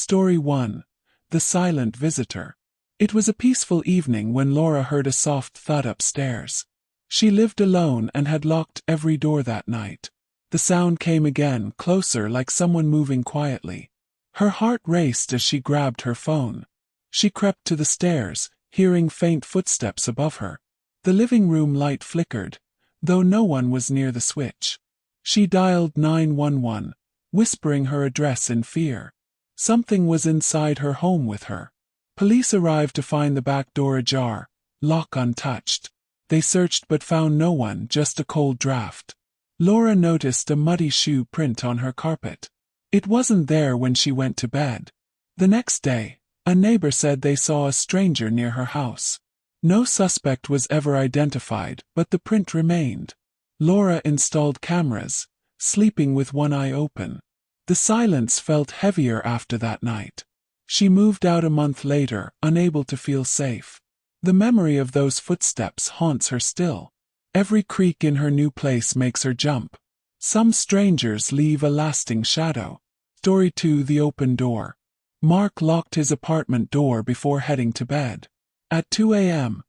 Story 1. The Silent Visitor. It was a peaceful evening when Laura heard a soft thud upstairs. She lived alone and had locked every door that night. The sound came again, closer, like someone moving quietly. Her heart raced as she grabbed her phone. She crept to the stairs, hearing faint footsteps above her. The living room light flickered, though no one was near the switch. She dialed 911, whispering her address in fear. Something was inside her home with her. Police arrived to find the back door ajar, lock untouched. They searched but found no one, just a cold draft. Laura noticed a muddy shoe print on her carpet. It wasn't there when she went to bed. The next day, a neighbor said they saw a stranger near her house. No suspect was ever identified, but the print remained. Laura installed cameras, sleeping with one eye open. The silence felt heavier after that night. She moved out a month later, unable to feel safe. The memory of those footsteps haunts her still. Every creak in her new place makes her jump. Some strangers leave a lasting shadow. Story 2. The Open Door. Mark locked his apartment door before heading to bed. At 2 a.m.,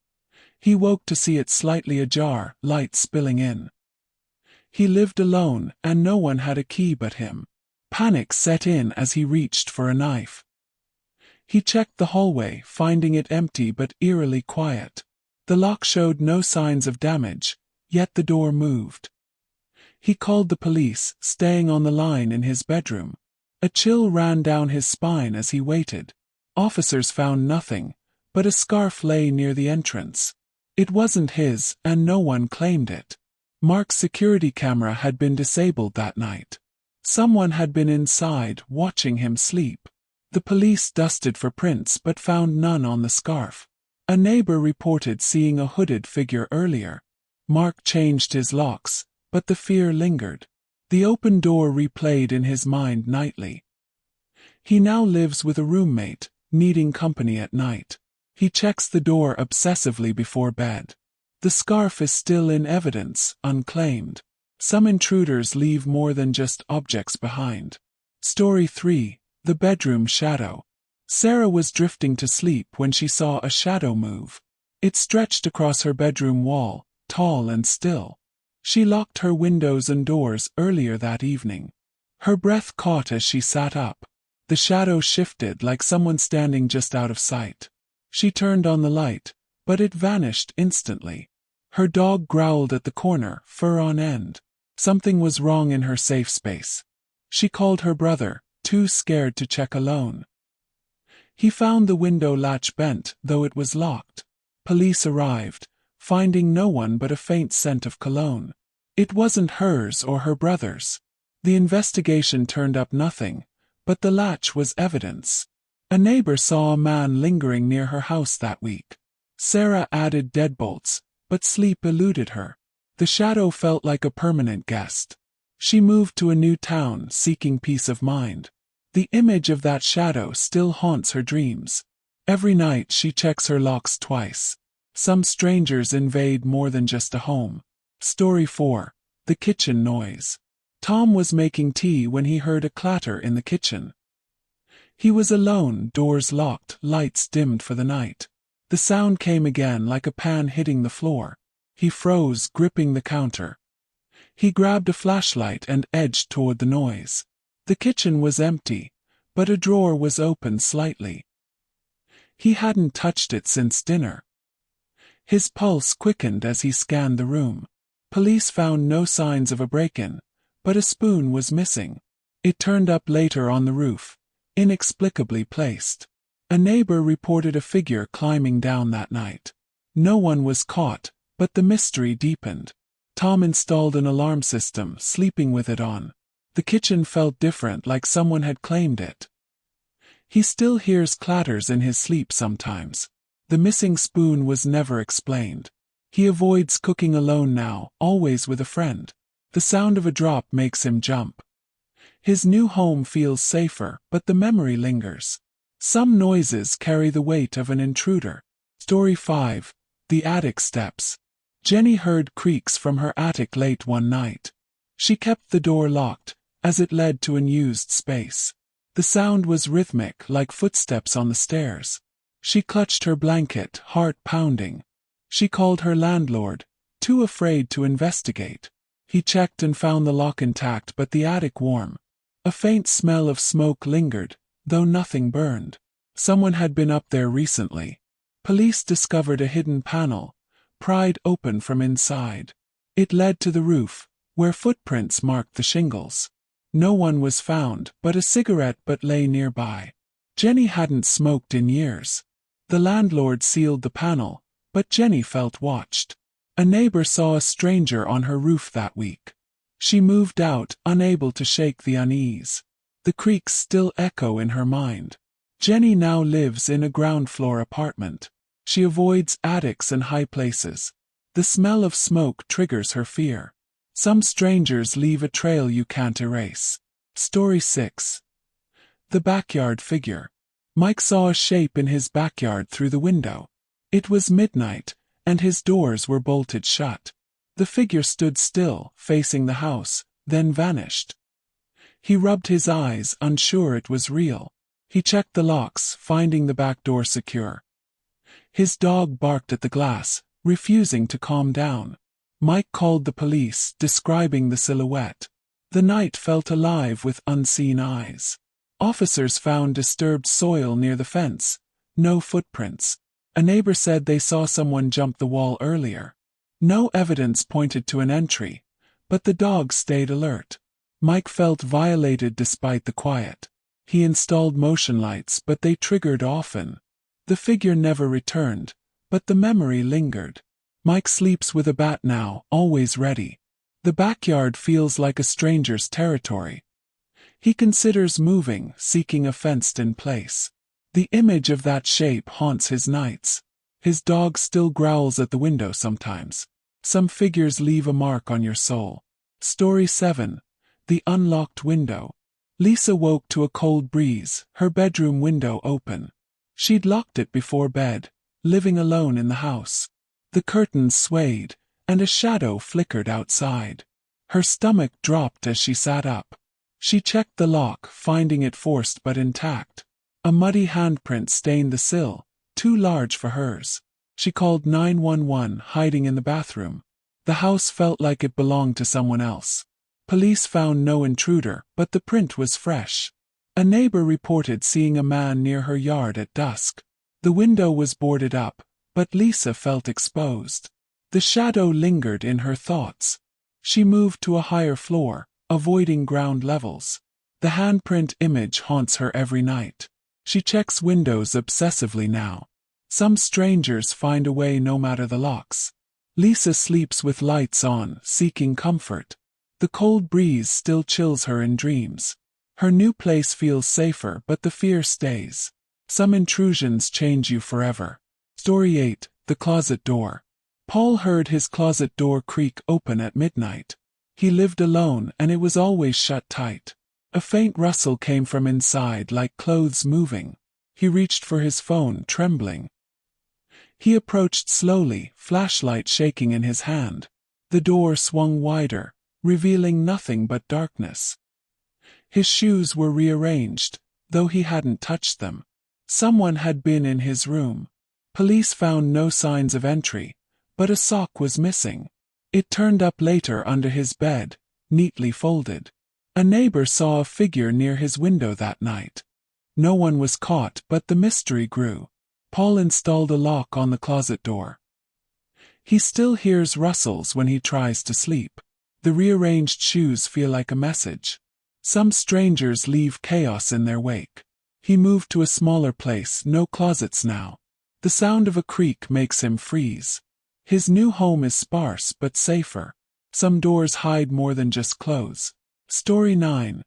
he woke to see it slightly ajar, light spilling in. He lived alone, and no one had a key but him. Panic set in as he reached for a knife. He checked the hallway, finding it empty but eerily quiet. The lock showed no signs of damage, yet the door moved. He called the police, staying on the line in his bedroom. A chill ran down his spine as he waited. Officers found nothing, but a scarf lay near the entrance. It wasn't his, and no one claimed it. Mark's security camera had been disabled that night. Someone had been inside, watching him sleep. The police dusted for prints but found none on the scarf. A neighbor reported seeing a hooded figure earlier. Mark changed his locks, but the fear lingered. The open door replayed in his mind nightly. He now lives with a roommate, needing company at night. He checks the door obsessively before bed. The scarf is still in evidence, unclaimed. Some intruders leave more than just objects behind. Story 3. The Bedroom Shadow. Sarah was drifting to sleep when she saw a shadow move. It stretched across her bedroom wall, tall and still. She locked her windows and doors earlier that evening. Her breath caught as she sat up. The shadow shifted like someone standing just out of sight. She turned on the light, but it vanished instantly. Her dog growled at the corner, fur on end. Something was wrong in her safe space. She called her brother, too scared to check alone. He found the window latch bent, though it was locked. Police arrived, finding no one but a faint scent of cologne. It wasn't hers or her brother's. The investigation turned up nothing, but the latch was evidence. A neighbor saw a man lingering near her house that week. Sarah added deadbolts, but sleep eluded her. The shadow felt like a permanent guest. She moved to a new town, seeking peace of mind. The image of that shadow still haunts her dreams. Every night she checks her locks twice. Some strangers invade more than just a home. Story 4. The Kitchen Noise. Tom was making tea when he heard a clatter in the kitchen. He was alone, doors locked, lights dimmed for the night. The sound came again like a pan hitting the floor. He froze, gripping the counter. He grabbed a flashlight and edged toward the noise. The kitchen was empty, but a drawer was open slightly. He hadn't touched it since dinner. His pulse quickened as he scanned the room. Police found no signs of a break-in, but a spoon was missing. It turned up later on the roof, inexplicably placed. A neighbor reported a figure climbing down that night. No one was caught, but the mystery deepened. Tom installed an alarm system, sleeping with it on. The kitchen felt different, like someone had claimed it. He still hears clatters in his sleep sometimes. The missing spoon was never explained. He avoids cooking alone now, always with a friend. The sound of a drop makes him jump. His new home feels safer, but the memory lingers. Some noises carry the weight of an intruder. Story 5. The Attic Steps. Jenny heard creaks from her attic late one night. She kept the door locked, as it led to unused space. The sound was rhythmic, like footsteps on the stairs. She clutched her blanket, heart pounding. She called her landlord, too afraid to investigate. He checked and found the lock intact but the attic warm. A faint smell of smoke lingered, though nothing burned. Someone had been up there recently. Police discovered a hidden panel, pried open from inside. It led to the roof, where footprints marked the shingles. No one was found, but a cigarette butt lay nearby. Jenny hadn't smoked in years. The landlord sealed the panel, but Jenny felt watched. A neighbor saw a stranger on her roof that week. She moved out, unable to shake the unease. The creaks still echo in her mind. Jenny now lives in a ground-floor apartment. She avoids attics and high places. The smell of smoke triggers her fear. Some strangers leave a trail you can't erase. Story 6. The backyard figure. Mike saw a shape in his backyard through the window. It was midnight, and his doors were bolted shut. The figure stood still, facing the house, then vanished. He rubbed his eyes, unsure it was real. He checked the locks, finding the back door secure. His dog barked at the glass, refusing to calm down. Mike called the police, describing the silhouette. The night felt alive with unseen eyes. Officers found disturbed soil near the fence. No footprints. A neighbor said they saw someone jump the wall earlier. No evidence pointed to an entry, but the dog stayed alert. Mike felt violated despite the quiet. He installed motion lights, but they triggered often. The figure never returned, but the memory lingered. Mike sleeps with a bat now, always ready. The backyard feels like a stranger's territory. He considers moving, seeking a fenced-in place. The image of that shape haunts his nights. His dog still growls at the window sometimes. Some figures leave a mark on your soul. Story 7. The unlocked window. Lisa woke to a cold breeze, her bedroom window open. She'd locked it before bed, living alone in the house. The curtains swayed, and a shadow flickered outside. Her stomach dropped as she sat up. She checked the lock, finding it forced but intact. A muddy handprint stained the sill, too large for hers. She called 911, hiding in the bathroom. The house felt like it belonged to someone else. Police found no intruder, but the print was fresh. A neighbor reported seeing a man near her yard at dusk. The window was boarded up, but Lisa felt exposed. The shadow lingered in her thoughts. She moved to a higher floor, avoiding ground levels. The handprint image haunts her every night. She checks windows obsessively now. Some strangers find a way no matter the locks. Lisa sleeps with lights on, seeking comfort. The cold breeze still chills her in dreams. Her new place feels safer, but the fear stays. Some intrusions change you forever. Story 8. The closet door. Paul heard his closet door creak open at midnight. He lived alone, and it was always shut tight. A faint rustle came from inside, like clothes moving. He reached for his phone, trembling. He approached slowly, flashlight shaking in his hand. The door swung wider, revealing nothing but darkness. His shoes were rearranged, though he hadn't touched them. Someone had been in his room. Police found no signs of entry, but a sock was missing. It turned up later under his bed, neatly folded. A neighbor saw a figure near his window that night. No one was caught, but the mystery grew. Paul installed a lock on the closet door. He still hears rustles when he tries to sleep. The rearranged shoes feel like a message. Some strangers leave chaos in their wake. He moved to a smaller place, no closets now. The sound of a creak makes him freeze. His new home is sparse but safer. Some doors hide more than just clothes. Story 9.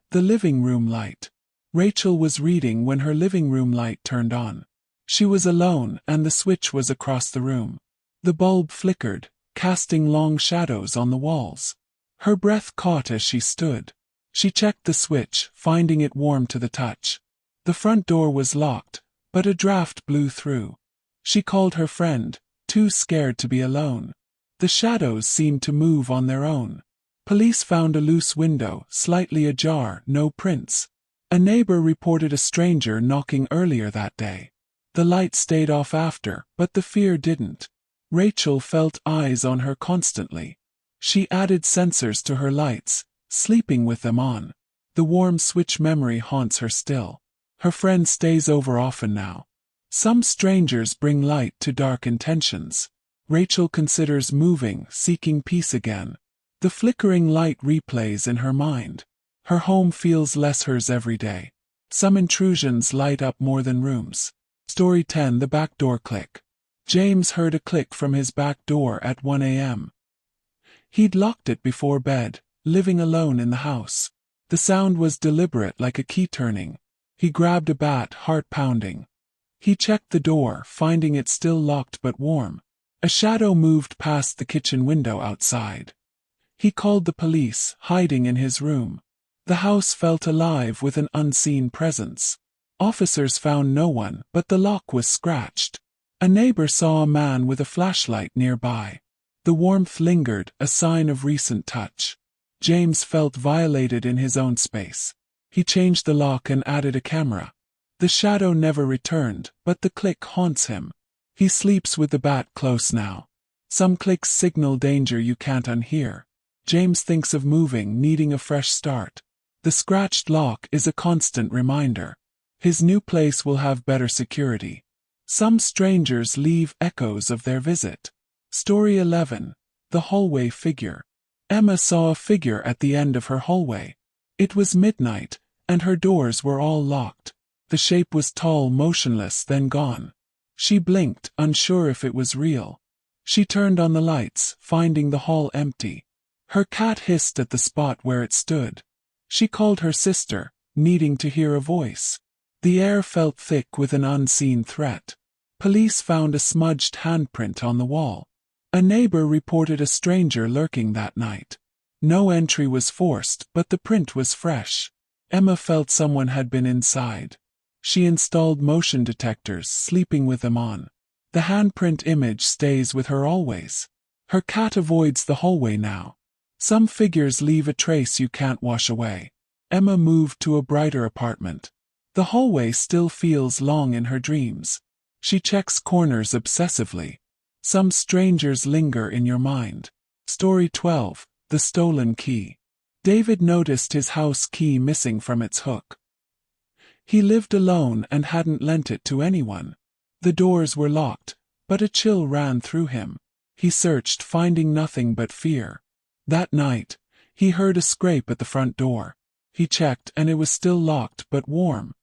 The living room light. Rachel was reading when her living room light turned on. She was alone, and the switch was across the room. The bulb flickered, casting long shadows on the walls. Her breath caught as she stood. She checked the switch, finding it warm to the touch. The front door was locked, but a draft blew through. She called her friend, too scared to be alone. The shadows seemed to move on their own. Police found a loose window, slightly ajar, no prints. A neighbor reported a stranger knocking earlier that day. The light stayed off after, but the fear didn't. Rachel felt eyes on her constantly. She added sensors to her lights, sleeping with them on. The warm switch memory haunts her still. Her friend stays over often now. Some strangers bring light to dark intentions. Rachel considers moving, seeking peace again. The flickering light replays in her mind. Her home feels less hers every day. Some intrusions light up more than rooms. Story 10. The back door click. James heard a click from his back door at 1 a.m. He'd locked it before bed, living alone in the house. The sound was deliberate, like a key turning. He grabbed a bat, heart pounding. He checked the door, finding it still locked but warm. A shadow moved past the kitchen window outside. He called the police, hiding in his room. The house felt alive with an unseen presence. Officers found no one, but the lock was scratched. A neighbor saw a man with a flashlight nearby. The warmth lingered, a sign of recent touch. James felt violated in his own space. He changed the lock and added a camera. The shadow never returned, but the click haunts him. He sleeps with the bat close now. Some clicks signal danger you can't unhear. James thinks of moving, needing a fresh start. The scratched lock is a constant reminder. His new place will have better security. Some strangers leave echoes of their visit. Story 11. The hallway figure. Emma saw a figure at the end of her hallway. It was midnight, and her doors were all locked. The shape was tall, motionless, then gone. She blinked, unsure if it was real. She turned on the lights, finding the hall empty. Her cat hissed at the spot where it stood. She called her sister, needing to hear a voice. The air felt thick with an unseen threat. Police found a smudged handprint on the wall. A neighbor reported a stranger lurking that night. No entry was forced, but the print was fresh. Emma felt someone had been inside. She installed motion detectors, sleeping with them on. The handprint image stays with her always. Her cat avoids the hallway now. Some figures leave a trace you can't wash away. Emma moved to a brighter apartment. The hallway still feels long in her dreams. She checks corners obsessively. Some strangers linger in your mind. Story 12. The stolen key. David noticed his house key missing from its hook. He lived alone and hadn't lent it to anyone. The doors were locked, but a chill ran through him. He searched, finding nothing but fear. That night, he heard a scrape at the front door. He checked and it was still locked but warm.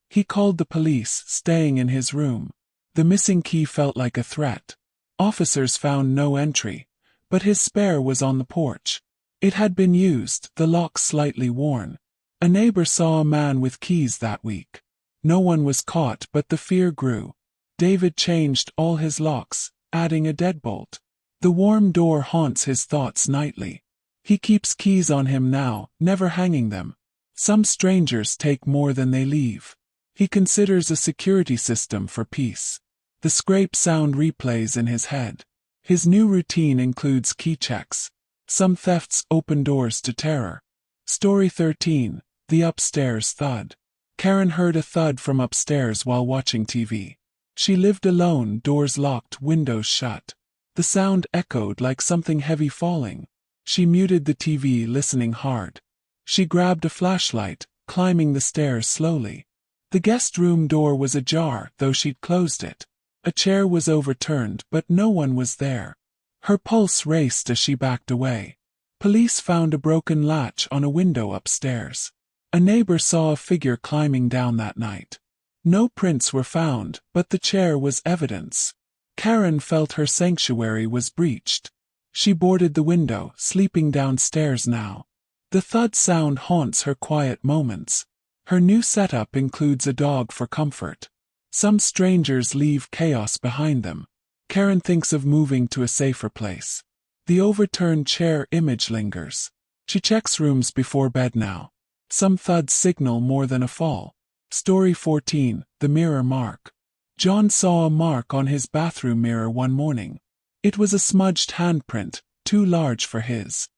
He called the police, staying in his room. The missing key felt like a threat. Officers found no entry, but his spare was on the porch. It had been used, the lock slightly worn. A neighbor saw a man with keys that week. No one was caught, but the fear grew. David changed all his locks, adding a deadbolt. The warm door haunts his thoughts nightly. He keeps keys on him now, never hanging them. Some strangers take more than they leave. He considers a security system for peace. The scrape sound replays in his head. His new routine includes key checks. Some thefts open doors to terror. Story 13. The upstairs thud. Karen heard a thud from upstairs while watching TV. She lived alone, doors locked, windows shut. The sound echoed like something heavy falling. She muted the TV, listening hard. She grabbed a flashlight, climbing the stairs slowly. The guest room door was ajar, though she'd closed it. A chair was overturned, but no one was there. Her pulse raced as she backed away. Police found a broken latch on a window upstairs. A neighbor saw a figure climbing down that night. No prints were found, but the chair was evidence. Karen felt her sanctuary was breached. She boarded the window, sleeping downstairs now. The thud sound haunts her quiet moments. Her new setup includes a dog for comfort. Some strangers leave chaos behind them. Karen thinks of moving to a safer place. The overturned chair image lingers. She checks rooms before bed now. Some thuds signal more than a fall. Story 14. The mirror mark. John saw a mark on his bathroom mirror one morning. It was a smudged handprint, too large for his.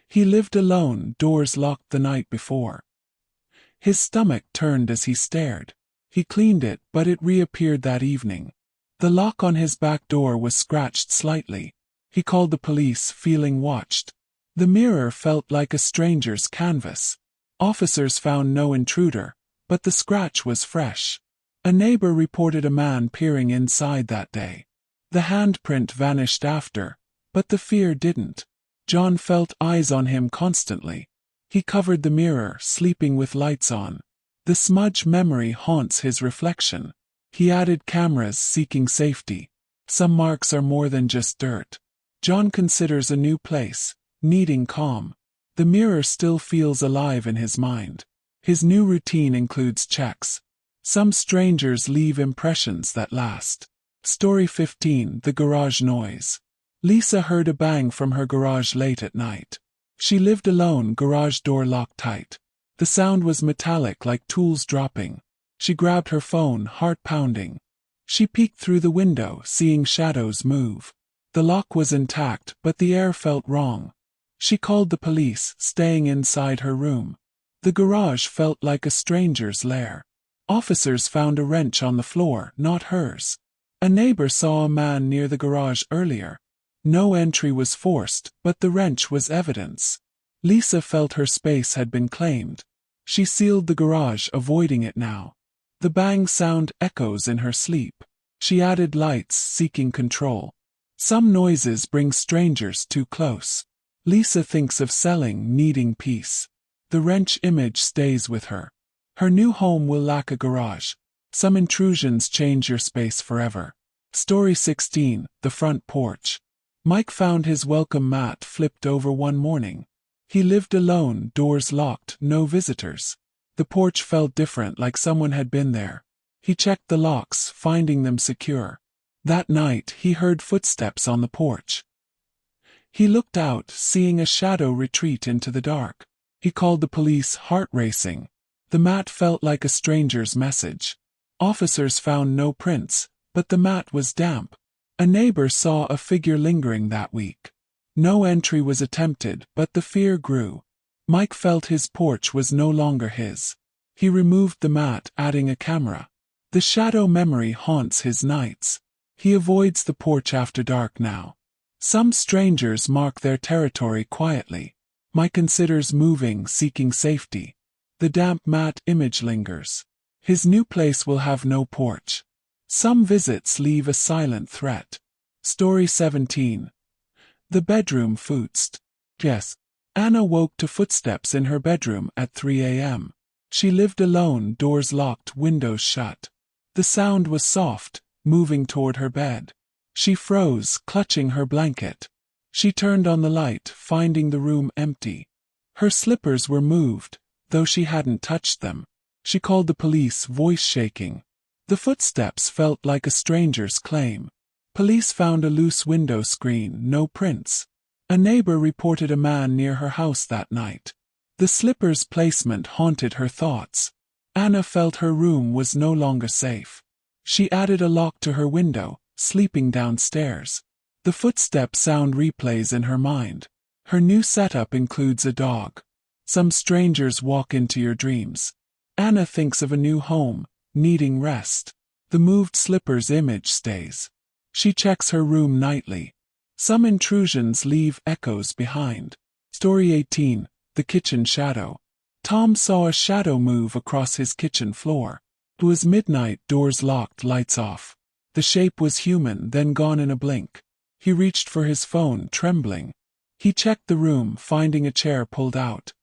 He lived alone, doors locked the night before. His stomach turned as he stared. He cleaned it, but it reappeared that evening. The lock on his back door was scratched slightly. He called the police, feeling watched. The mirror felt like a stranger's canvas. Officers found no intruder, but the scratch was fresh. A neighbor reported a man peering inside that day. The handprint vanished after, but the fear didn't. John felt eyes on him constantly. He covered the mirror, sleeping with lights on. The smudge memory haunts his reflection. He added cameras, seeking safety. Some marks are more than just dirt. John considers a new place, needing calm. The mirror still feels alive in his mind. His new routine includes checks. Some strangers leave impressions that last. Story 15: The Garage Noise. Lisa heard a bang from her garage late at night. She lived alone, garage door locked tight. The sound was metallic, like tools dropping. She grabbed her phone, heart pounding. She peeked through the window, seeing shadows move. The lock was intact, but the air felt wrong. She called the police, staying inside her room. The garage felt like a stranger's lair. Officers found a wrench on the floor, not hers. A neighbor saw a man near the garage earlier. No entry was forced, but the wrench was evidence. Lisa felt her space had been claimed. She sealed the garage, avoiding it now. The bang sound echoes in her sleep. She added lights, seeking control. Some noises bring strangers too close. Lisa thinks of selling, needing peace. The wrench image stays with her. Her new home will lack a garage. Some intrusions change your space forever. Story 16: The Front Porch. Mike found his welcome mat flipped over one morning. He lived alone, doors locked, no visitors. The porch felt different, like someone had been there. He checked the locks, finding them secure. That night, he heard footsteps on the porch. He looked out, seeing a shadow retreat into the dark. He called the police, heart racing. The mat felt like a stranger's message. Officers found no prints, but the mat was damp. A neighbor saw a figure lingering that week. No entry was attempted, but the fear grew. Mike felt his porch was no longer his. He removed the mat, adding a camera. The shadow memory haunts his nights. He avoids the porch after dark now. Some strangers mark their territory quietly. Mike considers moving, seeking safety. The damp mat image lingers. His new place will have no porch. Some visits leave a silent threat. Story 17: The Bedroom Footst. Yes. Anna woke to footsteps in her bedroom at 3 a.m. She lived alone, doors locked, windows shut. The sound was soft, moving toward her bed. She froze, clutching her blanket. She turned on the light, finding the room empty. Her slippers were moved, though she hadn't touched them. She called the police, voice shaking. The footsteps felt like a stranger's claim. Police found a loose window screen, no prints. A neighbor reported a man near her house that night. The slippers' placement haunted her thoughts. Anna felt her room was no longer safe. She added a lock to her window, sleeping downstairs. The footstep sound replays in her mind. Her new setup includes a dog. Some strangers walk into your dreams. Anna thinks of a new home, needing rest. The moved slippers image stays. She checks her room nightly. Some intrusions leave echoes behind. Story 18: The Kitchen Shadow. Tom saw a shadow move across his kitchen floor. It was midnight, doors locked, lights off. The shape was human, then gone in a blink. He reached for his phone, trembling. He checked the room, finding a chair pulled out.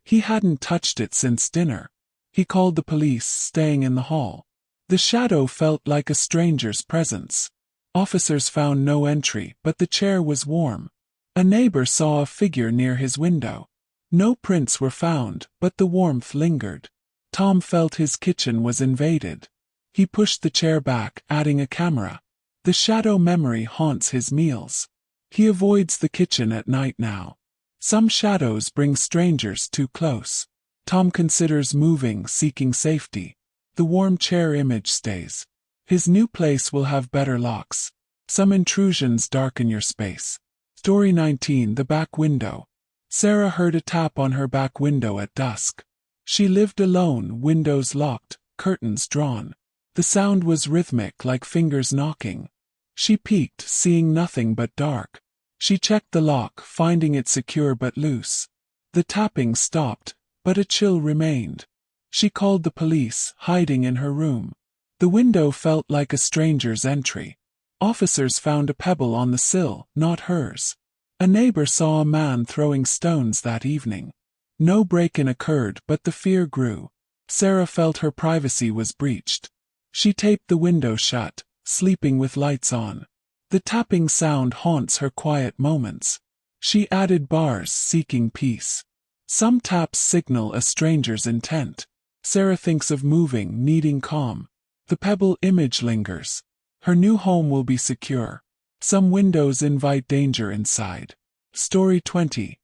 He hadn't touched it since dinner. He called the police, staying in the hall. The shadow felt like a stranger's presence. Officers found no entry, but the chair was warm. A neighbor saw a figure near his window. No prints were found, but the warmth lingered. Tom felt his kitchen was invaded. He pushed the chair back, adding a camera. The shadow memory haunts his meals. He avoids the kitchen at night now. Some shadows bring strangers too close. Tom considers moving, seeking safety. The warm chair image stays. His new place will have better locks. Some intrusions darken your space. Story 19: The Back Window. Sarah heard a tap on her back window at dusk. She lived alone, windows locked, curtains drawn. The sound was rhythmic like fingers knocking. She peeked, seeing nothing but dark. She checked the lock, finding it secure but loose. The tapping stopped, but a chill remained. She called the police, hiding in her room. The window felt like a stranger's entry. Officers found a pebble on the sill, not hers. A neighbor saw a man throwing stones that evening. No break-in occurred, but the fear grew. Sarah felt her privacy was breached. She taped the window shut, sleeping with lights on. The tapping sound haunts her quiet moments. She added bars, seeking peace. Some taps signal a stranger's intent. Sarah thinks of moving, needing calm. The pebble image lingers. Her new home will be secure. Some windows invite danger inside. Story 20.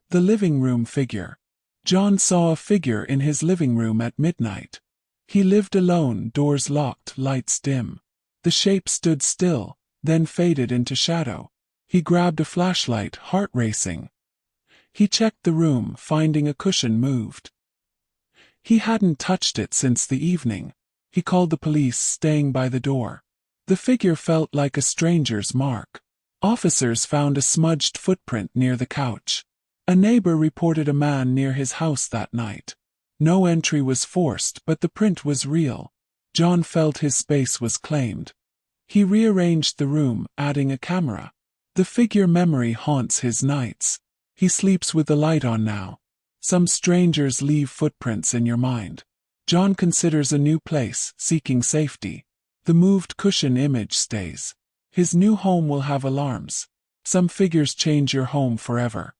The living room figure. John saw a figure in his living room at midnight. He lived alone, doors locked, lights dim. The shape stood still, then faded into shadow. He grabbed a flashlight, heart racing. He checked the room, finding a cushion moved. He hadn't touched it since the evening. He called the police, staying by the door. The figure felt like a stranger's mark. Officers found a smudged footprint near the couch. A neighbor reported a man near his house that night. No entry was forced, but the print was real. John felt his space was claimed. He rearranged the room, adding a camera. The figure memory haunts his nights. He sleeps with the light on now. Some strangers leave footprints in your mind. John considers a new place, seeking safety. The moved cushion image stays. His new home will have alarms. Some figures change your home forever.